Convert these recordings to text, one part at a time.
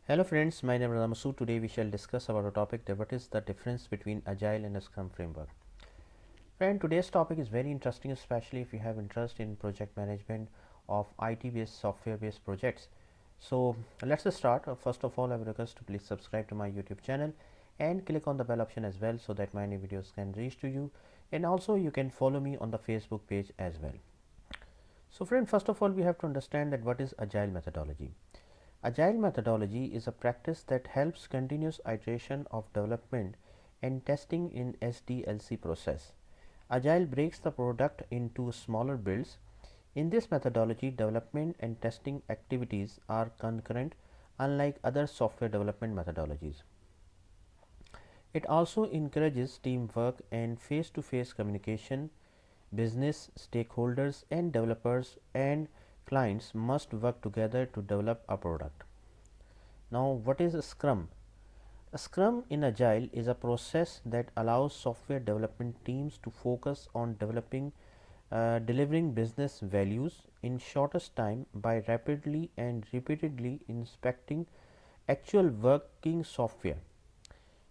Hello friends, my name is Ramasu. Today we shall discuss about a topic that what is the difference between Agile and a Scrum framework. Friend, today's topic is very interesting, especially if you have interest in project management of IT-based, software-based projects. So let's start. First of all, I would request to please subscribe to my YouTube channel and click on the bell option as well, so that my new videos can reach to you. And also you can follow me on the Facebook page as well. So friend, first of all, we have to understand that what is Agile methodology. Agile methodology is a practice that helps continuous iteration of development and testing in SDLC process. Agile breaks the product into smaller builds. In this methodology, development and testing activities are concurrent, unlike other software development methodologies. It also encourages teamwork and face-to-face communication. Business stakeholders and developers and clients must work together to develop a product. Now, what is a Scrum? A Scrum in Agile is a process that allows software development teams to focus on delivering business values in shortest time by rapidly and repeatedly inspecting actual working software.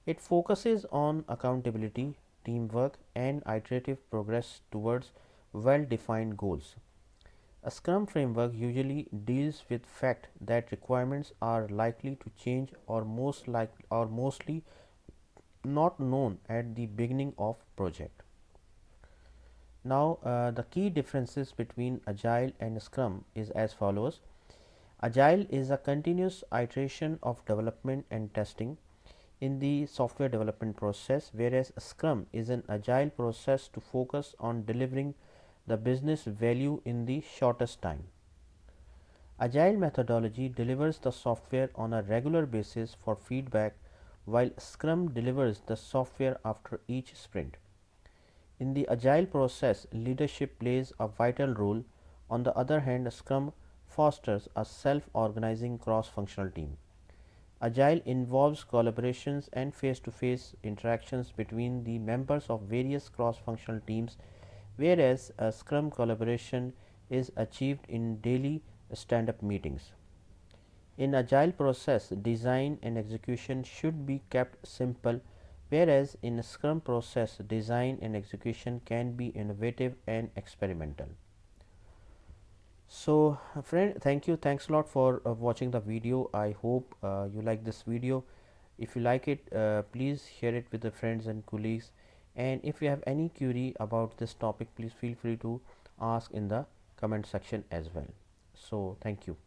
It focuses on accountability, teamwork, and iterative progress towards well-defined goals. A Scrum framework usually deals with fact that requirements are likely to change or mostly not known at the beginning of project. Now, the key differences between Agile and Scrum is as follows. Agile is a continuous iteration of development and testing in the software development process, whereas Scrum is an agile process to focus on delivering the business value in the shortest time. Agile methodology delivers the software on a regular basis for feedback, while Scrum delivers the software after each sprint. In the agile process, leadership plays a vital role. On the other hand, Scrum fosters a self-organizing cross-functional team. Agile involves collaborations and face-to-face interactions between the members of various cross-functional teams, whereas a Scrum collaboration is achieved in daily stand-up meetings. In Agile process, design and execution should be kept simple, whereas in a Scrum process, design and execution can be innovative and experimental. So friend, thanks a lot for watching the video. I hope you like this video. If you like it, please share it with the friends and colleagues, and if you have any query about this topic, please feel free to ask in the comment section as well. So thank you.